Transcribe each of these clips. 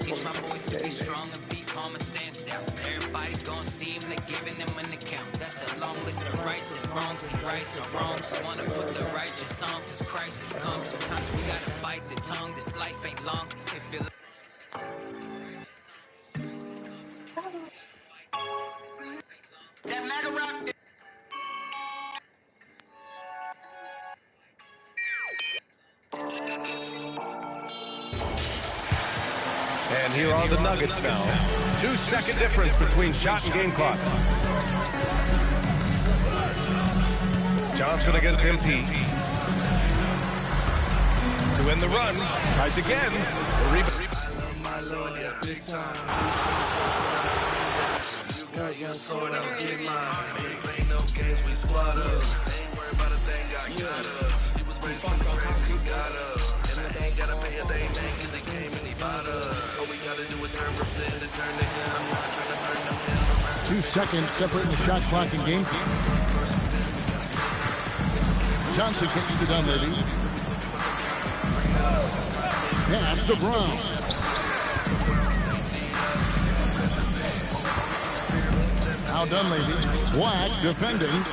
Teach my boys to be strong and be calm and stand still. Everybody gon' see him, they giving him an account. That's a long list of rights and wrongs. He rights or wrongs. Wanna put the righteous on, cause crisis comes. Sometimes we gotta bite the tongue. This life ain't long. If you that MAGA rock. And here are the Nuggets now. 2-second difference between shot and game clock. Johnson against MP. To win the run. Tries again. The rebound. Two seconds separating the shot clock and game. Johnson kicks to Dunleavy. Pass to Brown. Now Dunleavy. Black defending.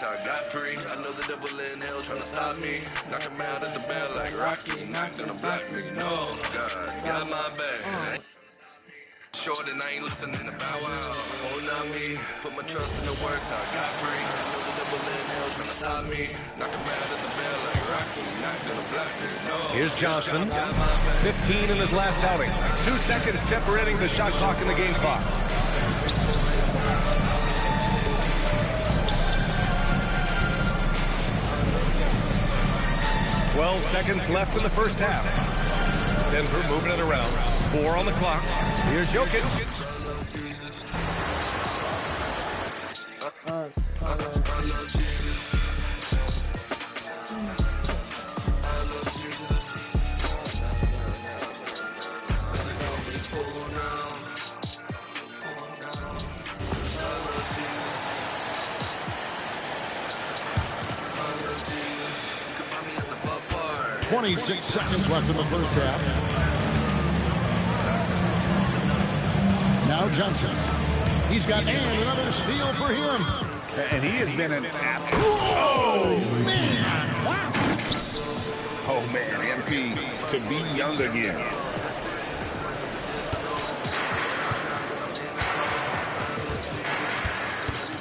I got free. I know the devil in hell trying to stop me. Knock him out at the bell like Rocky. Not gonna block me. No, God, got my back. Short and I ain't listening to Bow Wow. Hold on me. Put my trust in the works. I got free. I know the devil in hell trying to stop me. Knock him out at the bell like Rocky. Not gonna block me. No. Here's Johnson. 15 in his last outing. 2 seconds separating the shot clock and the game clock. 12 seconds left in the first half. Denver moving it around. 4 on the clock. Here's Jokic. .26 seconds left in the first half. Now Johnson. He's got another steal for him. And he has been an absolute... Oh, man. Wow. Oh, man. MP to be young again.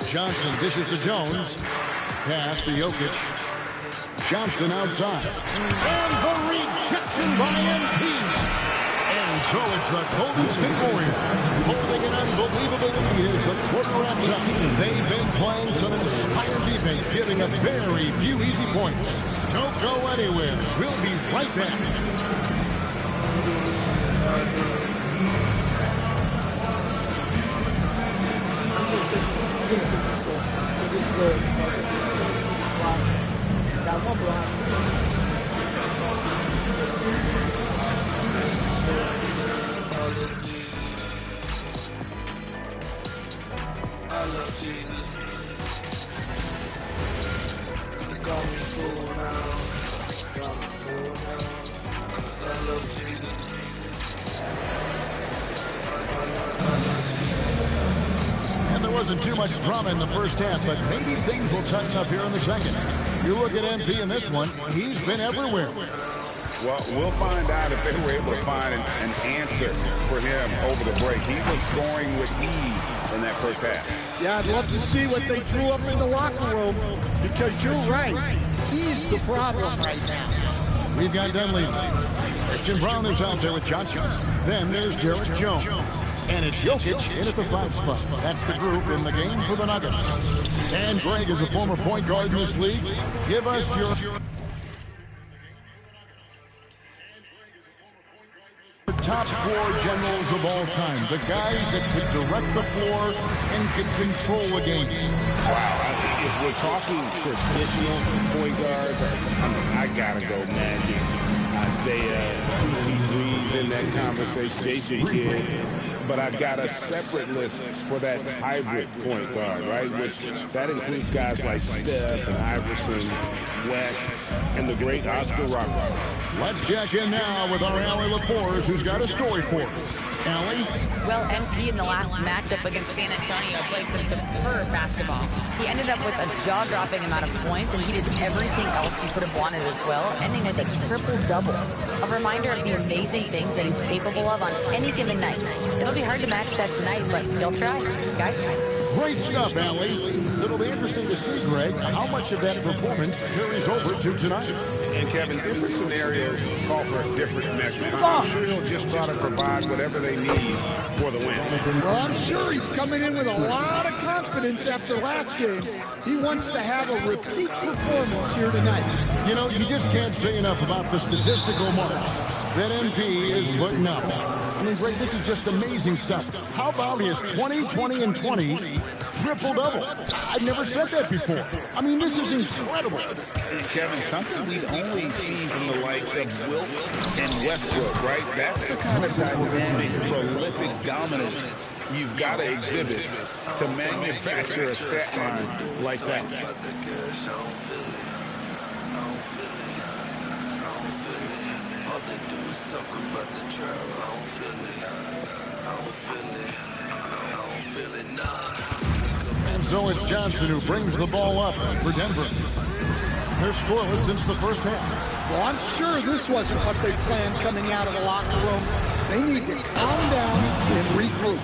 Johnson dishes to Jones. Pass to Jokic. Johnson outside. And the rejection by MP. And so it's the Golden State Warriors holding an unbelievable lead as the quarter wraps up. They've been playing some inspired defense, giving up very few easy points. Don't go anywhere. We'll be right back. I love Jesus. He got me cool now. I love Jesus. And there wasn't too much drama in the first half, but maybe things will tighten up here in the second. You look at MP in this one, he's been everywhere. Well, we'll find out if they were able to find an answer for him over the break. He was scoring with ease in that first half. Yeah, I'd love to see what they drew up in the locker room, because you're right. He's the problem right now. We've got Dunleavy. Christian Brown is out there with Johnson. Then there's Derek Jones. And it's Jokic in at the 5 spot. That's the group in the game for the Nuggets. And Greg is a former point guard in this league. Give us your top 4 generals of all time. The guys that could direct the floor and can control the game. Wow, if we're talking traditional point guards, I gotta go Magic. I Isaiah, CP3's in that conversation, Jason Kidd. But I've got a separate list for that hybrid point guard, right? Which that includes guys like Steph and Iverson, West, and the great Oscar Robertson. Let's check in now with our Allie LaForce, who's got a story for us. Allie? Well, MP in the last matchup against San Antonio played some superb basketball. He ended up with a jaw-dropping amount of points, and he did everything else he could have wanted as well, ending with a triple-double. A reminder of the amazing things that he's capable of on any given night. It'll be hard to match that tonight, but he'll try. Guys, great stuff, Allie. It'll be interesting to see, Greg, how much of that performance carries over to tonight. And Kevin, different scenarios call for a different measurement. I'm sure he'll just try to provide whatever they need for the win. Well, I'm sure he's coming in with a lot of confidence after last game. He wants to have a repeat performance here tonight. You know, you just can't say enough about the statistical marks that MP is putting up. I mean, Greg, this is just amazing stuff. How about his 20, 20, and 20 triple-double? I've never said that before. I mean, this is incredible. And Kevin, something we've only seen from the likes of Wilt and Westbrook, right? That's the kind of dynamic, prolific dominance you've got to exhibit to manufacture a stat line like that. Talk about the trap, I don't feel it, I don't feel it, I don't feel it, nah. And so it's Johnson who brings the ball up for Denver. They're scoreless since the first half. Well, I'm sure this wasn't what they planned coming out of the locker room. They need to calm down and regroup.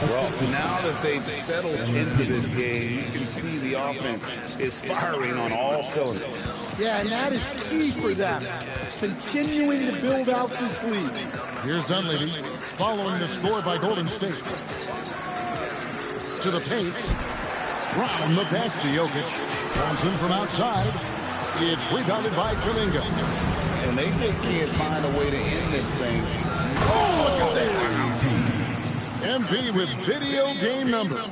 Well, now that they've settled into this game, you can see the offense is firing on all cylinders. Yeah, and that is key for them, continuing to build out this lead. Here's Dunleavy following the score by Golden State. To the paint. Brown the pass to Jokic. Johnson from outside. It's rebounded by Kuminga. And they just can't find a way to end this thing. Oh, look at that. MP with video game numbers.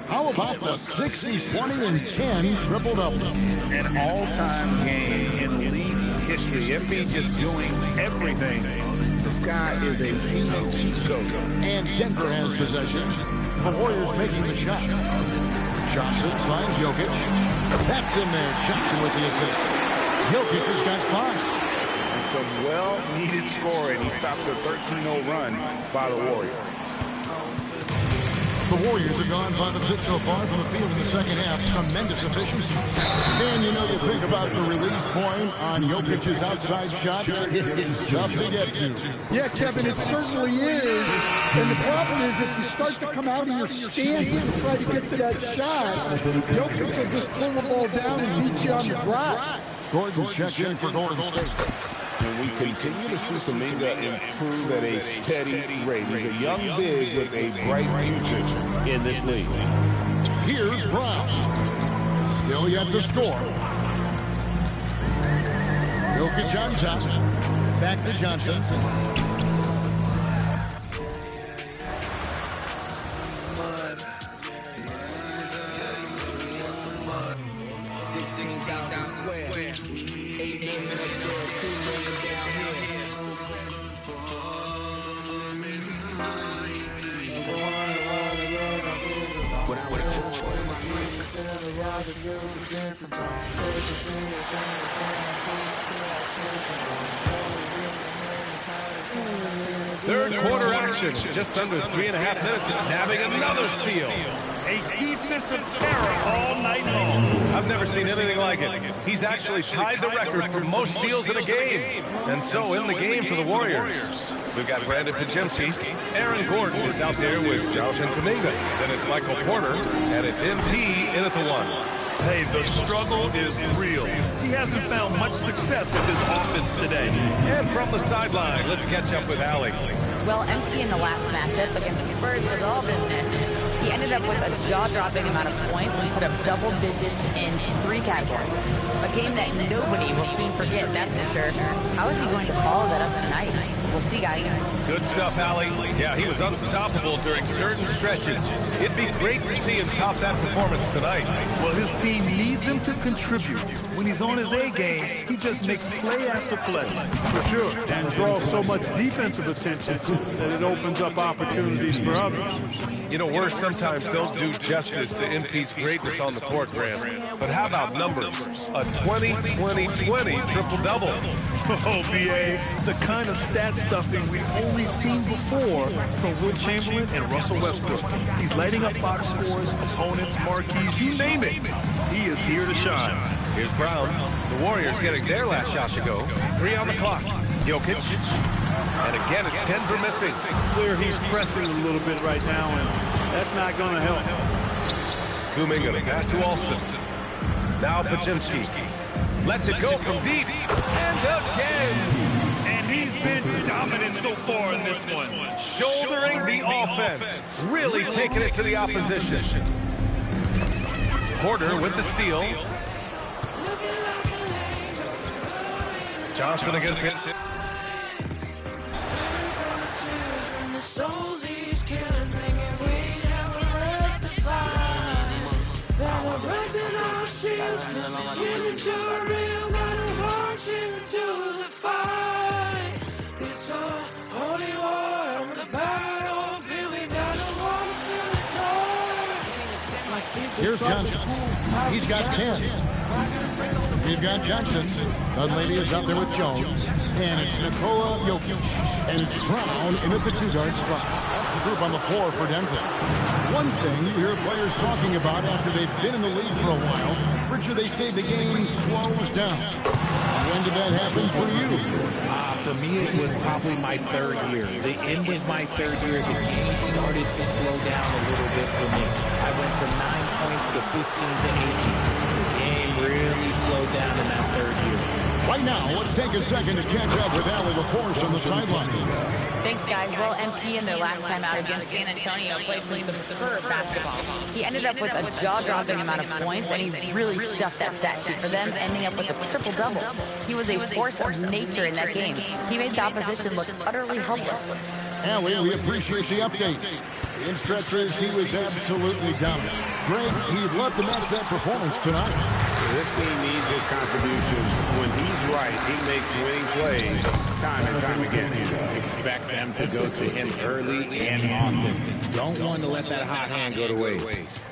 How about the 60, 20, and 10 triple-double? An all-time game in league history. MP just doing everything. This guy is a painted cheat code. And Denver has possession. The Warriors making the shot. Johnson finds Jokic. That's in there. Johnson with the assist. Jokic has got 5. And some well-needed scoring. He stops a 13-0 run by the Warriors. The Warriors have gone 5 of 6 so far from the field in the second half. Tremendous efficiency. And you know, you think about the release point on Jokic's outside shot. It's tough to get to. Yeah, Kevin, it certainly is. And the problem is if you start to come out of your stance and try to get to that shot, Jokic will just pull the ball down and beat you on the drive. Gordon's checked in for Golden State. And we continue to see Kuminga improve at a steady rate. He's a young big with a bright future in this league. Here's Brown. Still yet to score. Jokic on top. Back to Johnson. Third quarter action, just under 3.5 minutes, and nabbing another steal. A defensive terror all night long. I've never seen anything like it. He's actually tied the record for most steals in a game. And so in the game for the Warriors. We've got Brandon Pajemski. Aaron Gordon is out there with Jonathan Kuminga. Then it's Michael Porter, and it's MP in at the 1. Hey, the struggle is real. He hasn't found much success with his offense today. And from the sideline, let's catch up with Allie. well, MP in the last matchup against the Spurs was all business. He ended up with a jaw-dropping amount of points and put up double digits in 3 categories. A game that nobody will soon forget, that's for sure. How is he going to follow that up tonight? We'll see, guys. Good stuff, Allie. Yeah, he was unstoppable during certain stretches. It'd be great to see him top that performance tonight. Well, his team needs him to contribute. When he's on his A game, he just makes play after play. For sure. And draws so much defensive attention that it opens up opportunities for others. You know, words sometimes don't do justice to NP's greatness on the court, Grant. But how about numbers? A 20-20-20 triple-double. Oh, B.A., the kind of stat stuffing we've only seen before from Will Chamberlain and Russell Westbrook. He's lighting up box scores, opponents, marquees, you name it. He is here to shine. Here's Brown. The Warriors getting their last shot to go. 3 on the clock. Jokic. And again, it's Denver missing. Clear he's pressing a little bit right now, and that's not going to help. Kuminga to pass to Alston. Now Pajemski. Lets it go from deep. And again. And he's been dominant so far in this one. Shouldering the offense. Really taking it to the opposition. Porter with the steal. Johnson against it. Here's Johnson. He's got 10. We've got Johnson. Dunleavy is out there with Jones. And it's Nikola Jokic. And it's Brown in at the 2-guard spot. That's the group on the floor for Denver. One thing you hear players talking about after they've been in the league for a while, Richard, they say the game slows down. When did that happen for you? For me, it was probably my third year. The end of my third year, the game started to slow down a little bit for me. I went from 9 points to 15 to 18. The game really slowed down in that third year. Right now, let's take a second to catch up with Allie LaForce on the sideline. Thanks, guys. Well, MP in their last time out against San Antonio played some superb basketball. He ended up with a jaw-dropping amount of points, and he really stuffed that stat sheet for them, ending up with a triple-double. He was a force of nature in that game. He made the opposition look utterly helpless. Allie, we appreciate the update. In stretches, he was absolutely dominant. Greg, he'd love to match that performance tonight. This team needs his contributions. When he's right, he makes winning plays time and time again. Expect them to go to him early and often. Don't want to let that hot hand go to waste.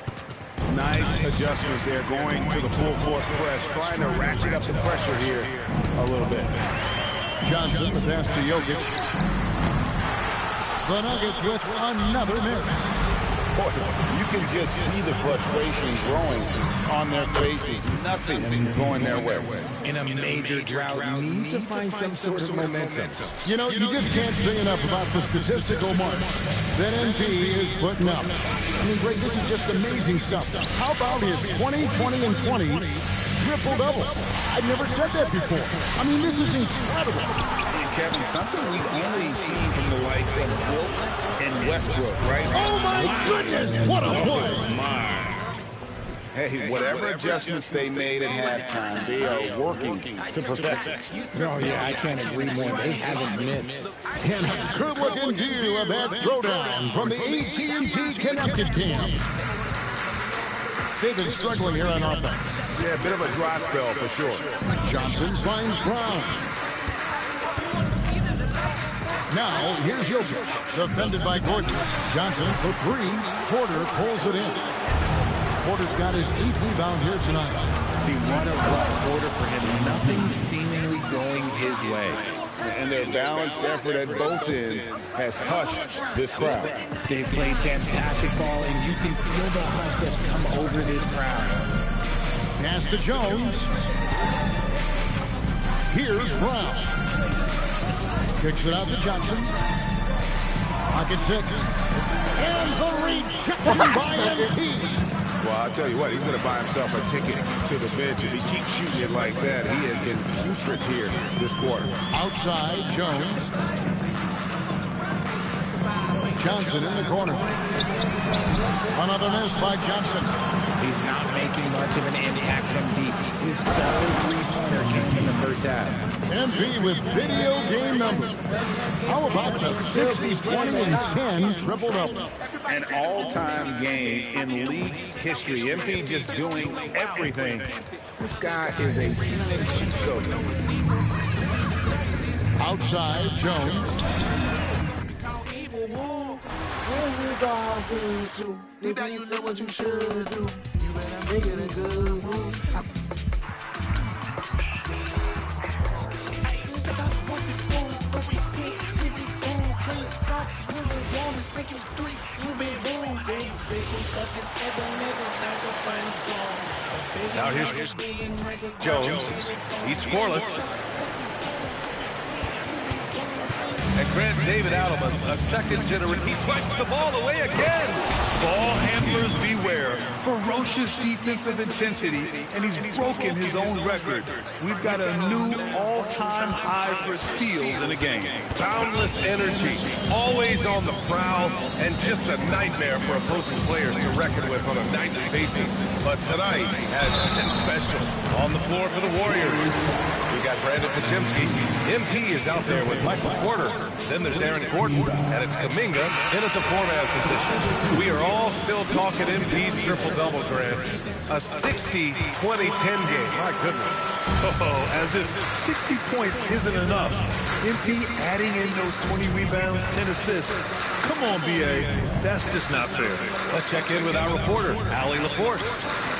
Nice adjustment there, going to the full court press, trying to ratchet up the pressure here a little bit. Johnson, the pass to Jokic. The Nuggets with another miss. Boy, you can just see the frustration growing on their faces. Nothing going their way. In a major drought, you need to find some sort of momentum. You know, you just can't say enough about the statistical marks that NP is putting up. I mean, Greg, this is just amazing stuff. How about his 20, 20, and 20 triple-double? I've never said that before. I mean, this is incredible. Kevin, something we've only seen from the likes of Wilt and Westbrook, right? Oh, my goodness! What a play! Oh, my. Hey, whatever adjustments they made at halftime, they are working to perfection. Oh, yeah, I can't agree more. They haven't missed. And a good-looking view of that throwdown from the AT&T Connected Camp. They've been struggling here on offense. Yeah, a bit of a dry spell for sure. Johnson finds Brown. Now, here's Jokic, defended by Gordon. Johnson for 3. Porter pulls it in. Porter's got his 8th rebound here tonight. See, what a rough quarter for him. Nothing seemingly going his way. And their balanced effort at both ends has hushed this crowd. They've played fantastic ball, and you can feel the hush that's come over this crowd. Pass to Jones. Here's Brown. Kicks it out to Johnson. Pocket 6. And the rejection by MP. Well, I'll tell you what, he's going to buy himself a ticket to the bench. If he keeps shooting it like that, he has been putrid here this quarter. Outside, Jones. Johnson in the corner. Another miss by Johnson. He's not making much of an impact from deep. His solid three-pointer came in the first tab. MP with video game numbers. How about the 60, 20, and 10 triple-double? An all-time game in league history. MP just doing everything. This guy is a human cheat code. Outside, Jones. Deep down, you know what you should do. You better make it a good move. Now here's Jones. He's scoreless. And Grant David Adelman, a second generation. He swipes the ball away again. Ball handlers beware. Ferocious defensive intensity, and he's broken his own record. We've got a new all-time high for steals in a game. Boundless energy, always on the prowl, and just a nightmare for opposing players to reckon with on a nightly basis. But tonight has been special. On the floor for the Warriors, we got Brandon Pajemski. MP is out there with Michael Porter. Then there's Aaron Gordon, and it's Kuminga in at the four-man position. We are all still talking MP's triple-double, Grant. A 60-20-10 game. My goodness. Oh, as if 60 points isn't enough. MP adding in those 20 rebounds, 10 assists. Come on, BA. That's just not fair. Let's check in with our reporter, Allie LaForce.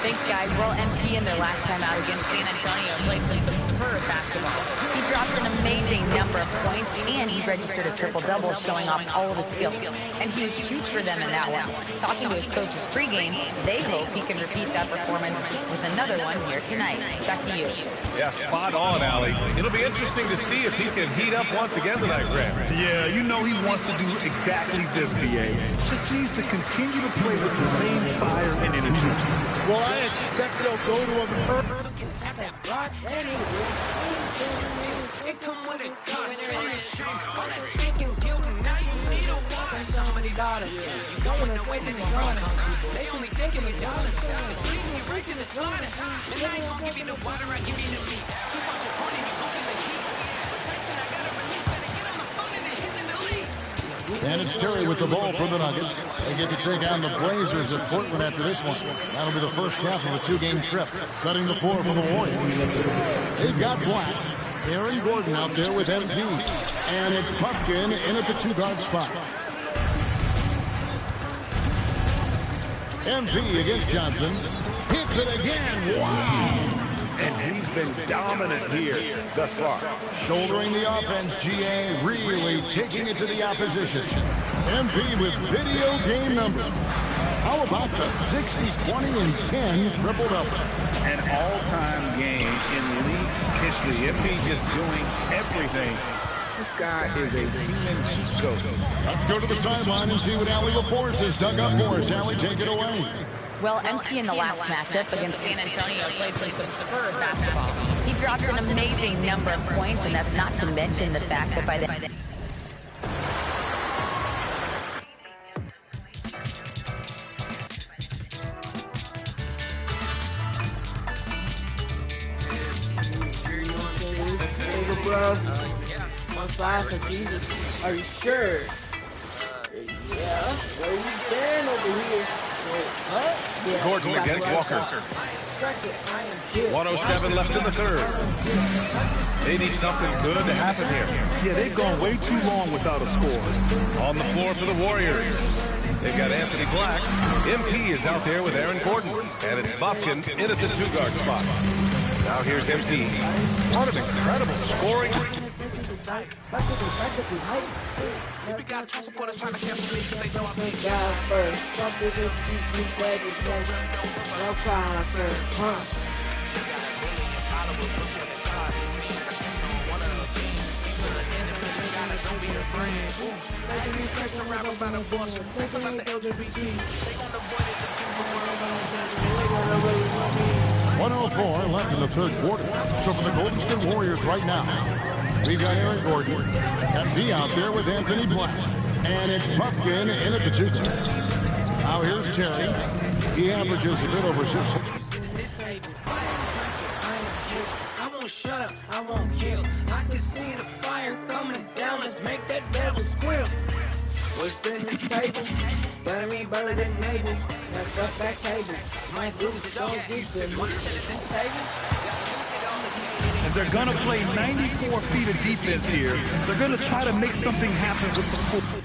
Thanks, guys. Well, MP in their last time out against San Antonio played some superb basketball. He dropped an amazing number of points, and he registered a triple-double, showing off all of his skills. And he was huge for them in that one. Talking to his coaches pregame, they hope he can repeat that performance with another one here tonight. Back to you. Yeah, spot on, Allie. It'll be interesting to see if he can heat up once again tonight, Grant. Yeah, you know he wants to do exactly this, BA. Just needs to continue to play with the same fire and energy. Well, I expect they'll go to him early. It come with a cost. All that stinking guilt, now you need a walk. Somebody dollars. You going away to the honest. They only taking me dollars. It's leaving me right in the slaughter. Man, I ain't gonna give you the water, I give you the meat. Keep on your corner, you smoking the heat. But Tyson, I gotta release, better get on the phone and hit in the league. And it's Terry with the ball for the Nuggets. They get to take on the Blazers at Portland after this one. That'll be the first half of a two-game trip. Setting the floor for the Warriors. They've got Black. Aaron Gordon out there with MP. And it's Pumpkin in at the two-guard spot. MP against Johnson. Hits it again. Wow. And he's been dominant here thus far. Shouldering the offense, GA really taking it to the opposition. MP with video game numbers. How about the 60, 20, and 10 triple-double? An all-time game in league history. MP just doing everything. This guy is a human cheat code. Let's go to the sideline and see what Allie LaForce has dug up for us. Allie, take it away. Well, MP in the last matchup against San Antonio played some superb basketball. He dropped an amazing number of points, and that's not to mention the fact that by the Bro, 1-5 for Jesus. Are you sure? Yeah. Where you been over here? What? Yeah. Gordon against Walker. 107 left in the third. They need something good to happen here. Yeah, they've gone way too long without a score. On the floor for the Warriors, they've got Anthony Black. MP is out there with Aaron Gordon. And it's Buffkin in at the two-guard spot. Now here's MP. What an incredible scoring. We got two supporters trying to cancel me because they know I'm God first. Something that you baby place. No problem, sir. Huh? Don't be a friend. Making these guys to rap about abortion. That's about the LGBT. They got the boy that defends the world, but I'm judging. They gonna really want me. 104 left in the third quarter. So for the Golden State Warriors right now, we've got Aaron Gordon. MP out there with Anthony Black. And it's Pumpkin in at the two. Now here's Terry. He averages a bit over 6. won't shut up, I won't yield. I can see the fire coming down, let's make that devil squeal. What's in this table? Better me better than Nabel. Left up that cable. Might lose it all. This table. And they're going to play 94 feet of defense here. They're going to try to make something happen with the football.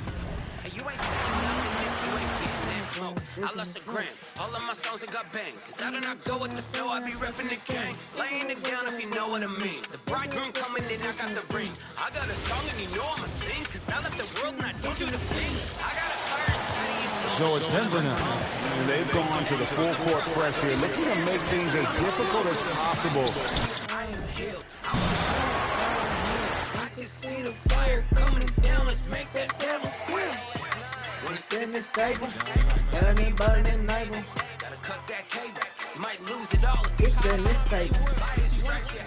I lost a gram. All of my songs, I got bang. Cause I do not go with the flow, I be repping the gang. Laying it down if you know what I mean. The bridegroom coming in, I got the ring. I got a song and you know I'ma sing. Cause I left the world and I don't do the things. I got a fire inside. So it's Denver now. And they've gone to the full court press here, looking to make things as difficult as possible. I am healed. I can see the fire coming down. Let's make that devil squeal. When it's in this table, gotta be better than Nabel. Gotta cut that cable, might lose it all if it's in this table.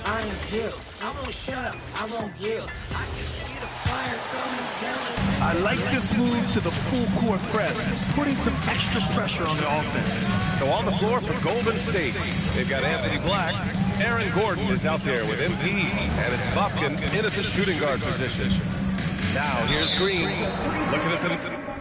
I am healed, I won't shut up, I won't yield. I can see the fire coming down. I like this move to the full court press, putting some extra pressure on the offense. So on the floor for Golden State, they've got Anthony Black. Aaron Gordon is out there with MP, and it's Bufkin in at the shooting guard position. Now here's Green, looking at the